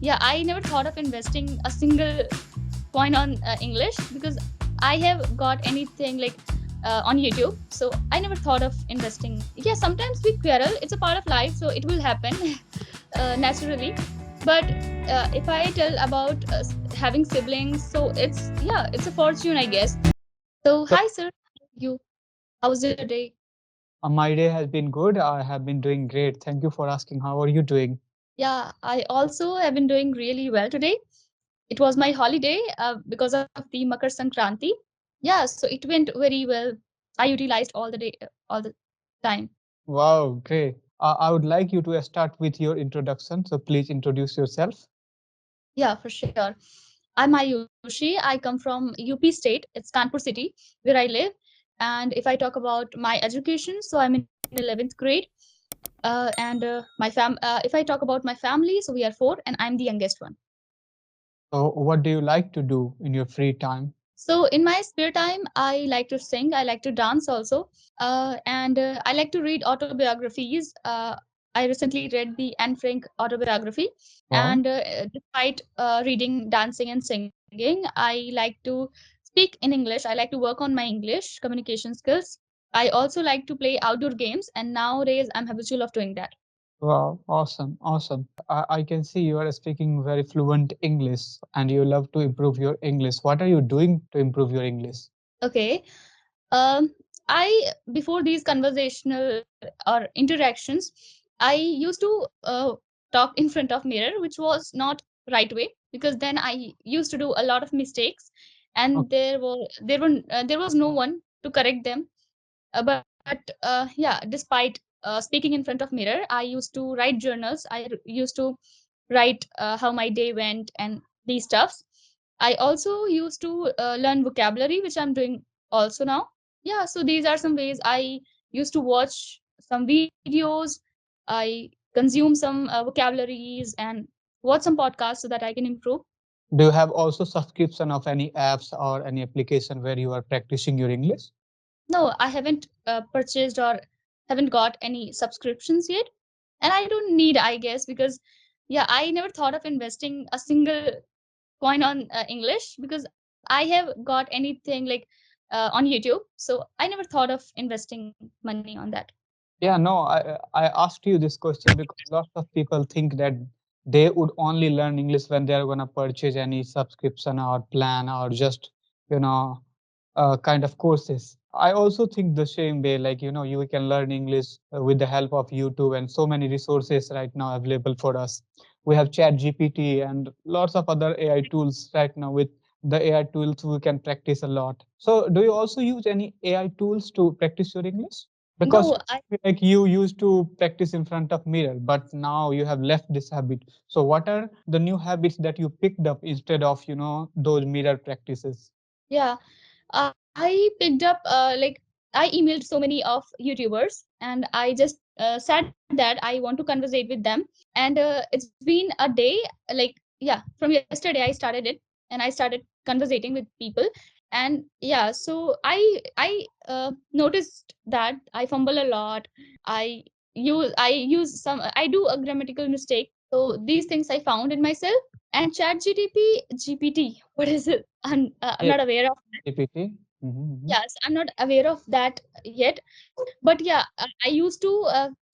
Yeah, I never thought of investing a single coin on English because I have got anything like on YouTube. So I never thought of investing. Yeah, sometimes we quarrel. It's a part of life, so it will happen naturally. But if I tell about having siblings, so it's yeah, it's a fortune, I guess. So So hi, sir. How are you? How's your day? my day has been good. I have been doing great. Thank you for asking. How are you doing? Yeah, I also have been doing really well today. It was my holiday because of the Makar Sankranti. Yeah, so it went very well. I utilized all the day, all the time. Wow, great. I would like you to start with your introduction. So please introduce yourself. Yeah, for sure. I'm Ayushi. I come from UP state. It's Kanpur city where I live. And if I talk about my education, so I'm in 11th grade. If I talk about my family, so we are four, and I'm the youngest one. So what do you like to do in your free time? So in my spare time, I like to sing. I like to dance also, and I like to read autobiographies. I recently read the Anne Frank autobiography, Wow. and despite reading, dancing, and singing, I like to speak in English. I like to work on my English communication skills. I also like to play outdoor games, and nowadays I'm habitual of doing that. Wow, awesome, awesome. I can see you are speaking very fluent English and you love to improve your English. What are you doing to improve your English? Okay. Um, I before these conversational or interactions, I used to talk in front of mirror, which was not right way because then I used to do a lot of mistakes, and there was no one to correct them. But yeah, despite speaking in front of mirror, I used to write journals. Used to write how my day went and these stuffs. I also used to learn vocabulary, which I'm doing also now. Yeah, so these are some ways I used to watch some videos. I consume some vocabularies and watch some podcasts so that I can improve. Do you have also subscription of any apps or any application where you are practicing your English? No, I haven't purchased or haven't got any subscriptions yet. And I don't need, I guess, because yeah, I never thought of investing a single coin on English because I have got anything like on YouTube. So I never thought of investing money on that. Yeah, no, I asked you this question because lots of people think that they would only learn English when they are gonna purchase any subscription or plan or just, you know, kind of courses. I also think the same way, like, you can learn English with the help of YouTube and so many resources right now available for us. We have Chat GPT and lots of other AI tools right now. With the AI tools, we can practice a lot. So, do you also use any AI tools to practice your English? Because No, I like you used to practice in front of mirror, but now you have left this habit. So, what are the new habits that you picked up instead of, those mirror practices? yeah, I picked up I emailed so many of YouTubers, and I just said that I want to conversate with them. And it's been a day, like yeah, from yesterday I started it, and I started conversating with people. And yeah, so I noticed that I fumble a lot. I do a grammatical mistake. So these things I found in myself. And chat GPT, what is it? I'm Yeah, not aware of. GPT. Mhm. Yes, I'm not aware of that yet. But yeah, I used to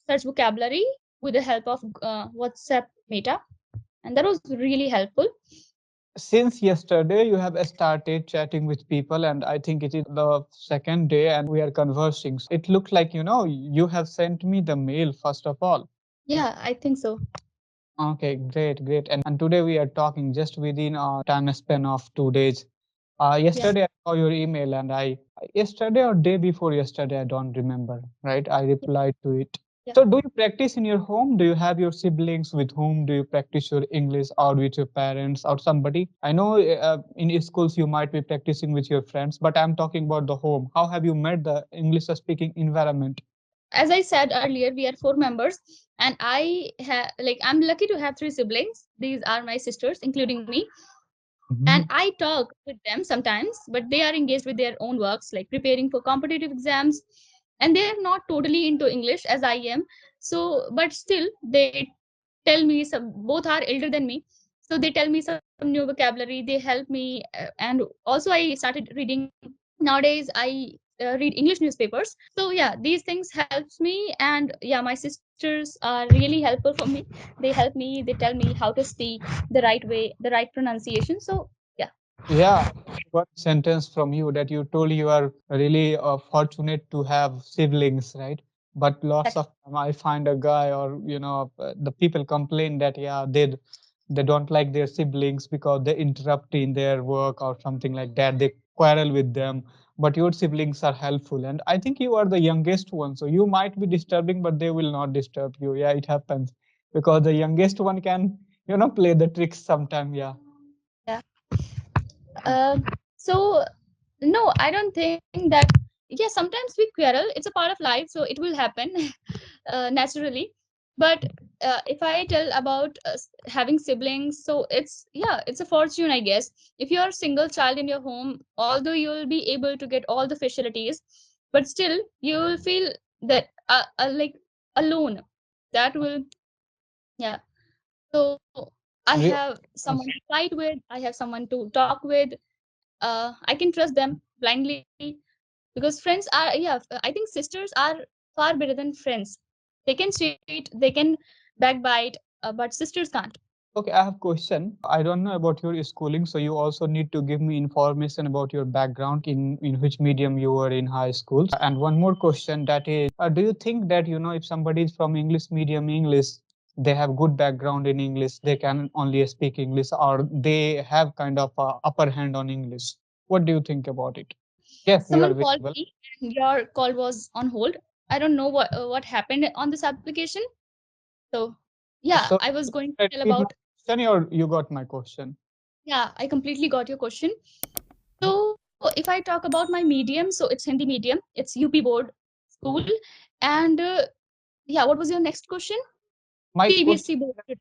search vocabulary with the help of WhatsApp Meta, and that was really helpful. Since yesterday, you have started chatting with people, and I think it is the second day, and we are conversing. So it looks like, you have sent me the mail first of all. Yeah, I think so. Okay, great, great. And today we are talking just within a time span of 2 days. Yeah, Yesterday I saw your email, and yesterday or day before yesterday, I don't remember, right? I replied to it. yeah. So, do you practice in your home? Do you have your siblings with whom do you practice your English, or with your parents or somebody? I know in schools you might be practicing with your friends, but I'm talking about the home. How have you met the English speaking environment? As I said earlier, we are four members, and I'm lucky to have three siblings. These are my sisters, including me. And Mhm. I talk with them sometimes, but they are engaged with their own works, like preparing for competitive exams, and they are not totally into English as I am. So, but still, they tell me some. Both are elder than me, So they tell me some new vocabulary, they help me, and also I started reading. Nowadays I read English newspapers. So yeah, these things helps me, and yeah, my sisters are really helpful for me. They help me, they tell me how to speak the right way, the right pronunciation. So yeah. Yeah, one sentence from you that you told you are really fortunate to have siblings, right? But lots of Exactly. time I find a guy, or the people complain that yeah, they don't like their siblings because they interrupt in their work or something like that. They quarrel with them. But your siblings are helpful, and I think you are the youngest one, so you might be disturbing, but they will not disturb you. Yeah, it happens because the youngest one can play the tricks sometime. Yeah. Yeah. So no, I don't think that. Yeah, sometimes we quarrel. It's a part of life, so it will happen naturally. But if I tell about having siblings, so it's, yeah, it's a fortune, I guess. If you're a single child in your home, although you'll be able to get all the facilities, but still you will feel that like alone. That will, yeah. So I And re- have someone to fight with. I have someone to talk with. I can trust them blindly, because friends are, yeah, I think sisters are far better than friends. They can cheat, they can backbite, but sisters can't. Okay, I have question. I don't know about your schooling, so you also need to give me information about your background in which medium you were in high school. And one more question, that is, do you think that if somebody is from English medium English, they have good background in English, they can only speak English, or they have kind of upper hand on English? What do you think about it? Yes, you are Someone called visible. me, and your call was on hold. I don't know what happened on this application. So yeah, So I was you going to want to tell repeat my about. question, or you got my question? Yeah, I completely got your question. So if I talk about my medium, so it's Hindi medium. It's UP board school, and yeah, what was your next question? My question. CBSC board.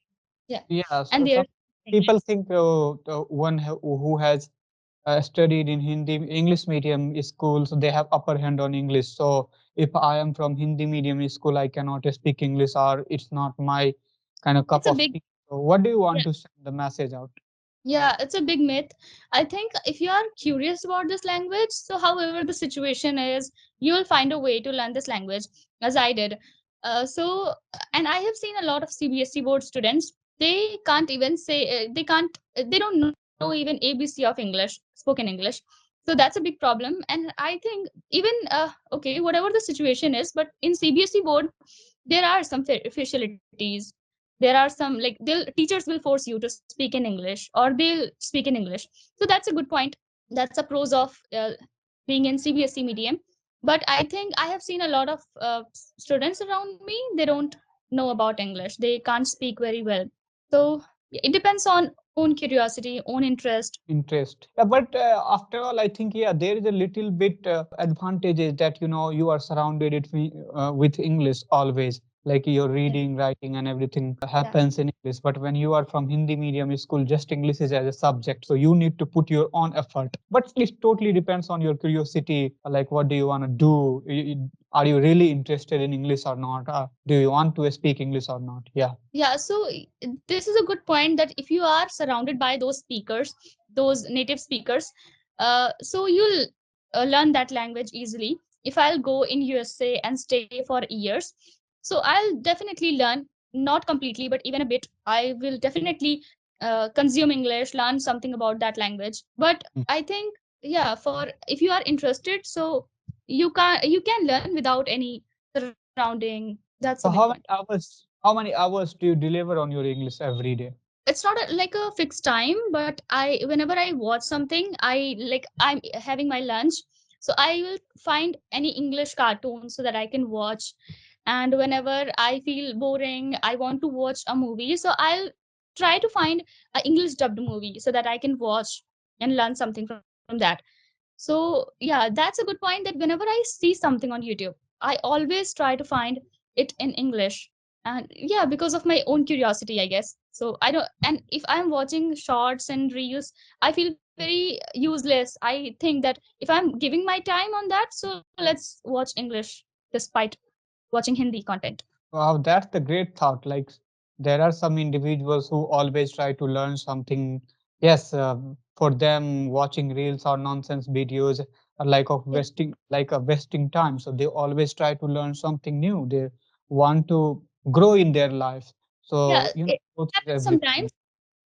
Yeah, Yeah, so and some there's people English. think the one who has studied in Hindi English medium school, so they have upper hand on English. So if I am from Hindi medium school, I cannot speak English, or it's not my kind of cup It's a of big, tea. So what do you yeah, want to send the message out? yeah, it's a big myth. I think if you are curious about this language, so however the situation is, you will find a way to learn this language, as I did. So, and I have seen a lot of CBSE board students. They can't even say they can't. They don't know even ABC of English, spoken English. So that's a big problem. And I think even okay, whatever the situation is, but in CBSE board, there are some facilities. There are some, like, they'll teachers will force you to speak in English, or they'll speak in English. So that's a good point. That's a pros of being in CBSE medium. But I think I have seen a lot of students around me, they don't know about English, they can't speak very well. So it depends on own curiosity, own interest. Interest. Yeah, but after all, I think yeah, there is a little bit advantages that you are surrounded with English always. Like your Yeah, reading, writing, and everything yeah. happens in English. But when you are from Hindi medium school, just English is as a subject, so you need to put your own effort. But it totally depends on your curiosity. Like, what do you want to do? Are you really interested in English or not? Do you want to speak English or not? Yeah. Yeah, so this is a good point, that if you are surrounded by those speakers, those native speakers, so you'll learn that language easily. If I'll go in USA and stay for years, so I'll definitely learn, not completely, but even a bit. I will definitely consume English, learn something about that language. But I think, yeah, for if you are interested, so you can learn without any surrounding. That's a big So point. how many hours do you deliver on your English every day? It's not like a fixed time, but I whenever I watch something, I'm having my lunch, so I will find any English cartoon so that I can watch. And whenever I feel boring, I want to watch a movie, so I'll try to find a English dubbed movie so that I can watch and learn something from that. So yeah, that's a good point, that whenever I see something on YouTube, I always try to find it in English. And yeah, because of my own curiosity, I guess. So I don't, and if I'm watching shorts and reels, I feel very useless. I think that if I'm giving my time on that, so let's watch English despite watching Hindi content. Wow, that's the great thought. Like there are some individuals who always try to learn something. Yes, for them, watching reels or nonsense videos are like a wasting time. So they always try to learn something new. They want to grow in their life. Yeah, So it growth is happens everything. sometimes.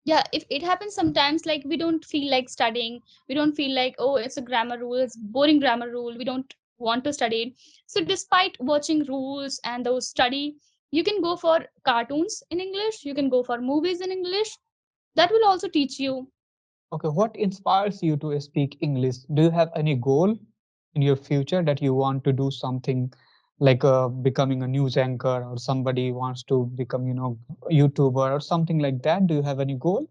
Yeah, if it happens sometimes, like we don't feel like studying, we don't feel like, oh, it's a grammar rule, it's boring grammar rule, we don't want to study it. So despite watching rules and those study, you can go for cartoons in English, you can go for movies in English. That will also teach you. Okay, what inspires you to speak English? Do you have any goal in your future that you want to do something like becoming a news anchor, or somebody wants to become, YouTuber or something like that? Do you have any goal?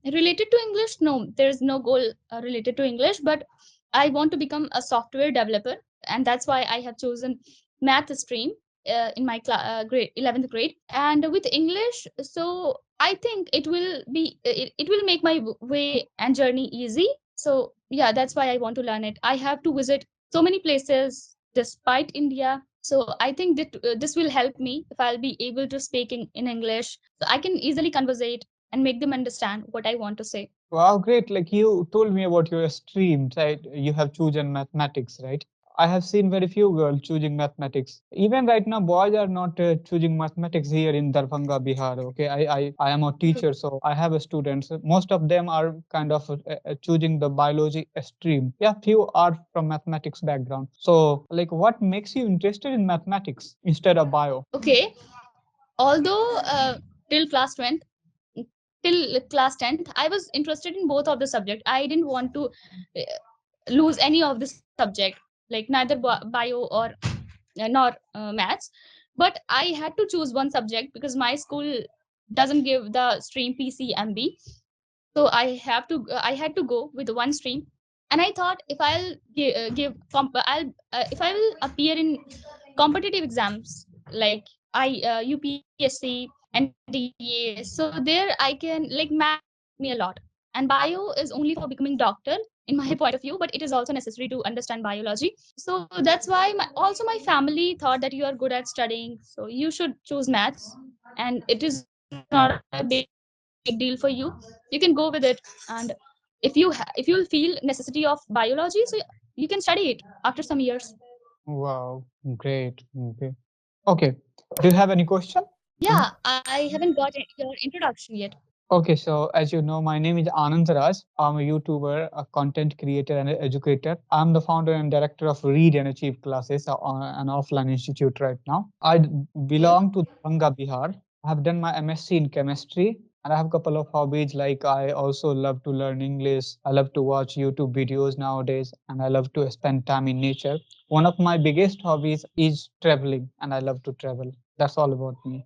Related to English, no, there's no goal related to English, but I want to become a software developer, and that's why I have chosen math stream in my grade 11th grade. And with English, so I think it will make my way and journey easy. So yeah, that's why I want to learn it. I have to visit so many places despite India. So I think that this will help me if I'll be able to speak in English. So I can easily conversate and make them understand what I want to say. Wow, great. Like you told me about your stream, right? You have chosen mathematics, right? I have seen very few girls choosing mathematics. Even right now, boys are not choosing mathematics here in Darbhanga, Bihar. Okay, I am a teacher, so I have students. Most of them are kind of choosing the biology stream. Yeah, few are from mathematics background. So, like, what makes you interested in mathematics instead of bio? Okay, although till class 10th, till class 10th, I was interested in both of the subject. I didn't want to lose any of the subject, like neither bio or nor maths. But I had to choose one subject because my school doesn't give the stream PCMB. So I had to go with one stream. And I thought if I'll give I'll if I will appear in competitive exams like UPSC, NDA, so there I can, like, math will help me a lot. And bio is only for becoming doctor in my point of view, but it is also necessary to understand biology. So that's why also my family thought that you are good at studying, so you should choose maths, and it is not a big deal for you. You can go with it. And if you if you'll feel necessity of biology, so you can study it after some years. Wow, great. Okay. Okay. Do you have any question? Yeah, I haven't got your introduction yet. Okay, so as you know, my name is Anand Raj. I'm a YouTuber, a content creator, and an educator. I'm the founder and director of Read and Achieve classes, an offline institute right now. Okay. Belong to Banga, Bihar. I have done my MSc in chemistry, and I have a couple of hobbies. Like I also love to learn English. I love to watch YouTube videos nowadays, and I love to spend time in nature. One of my biggest hobbies is traveling, and I love to travel. That's all about me.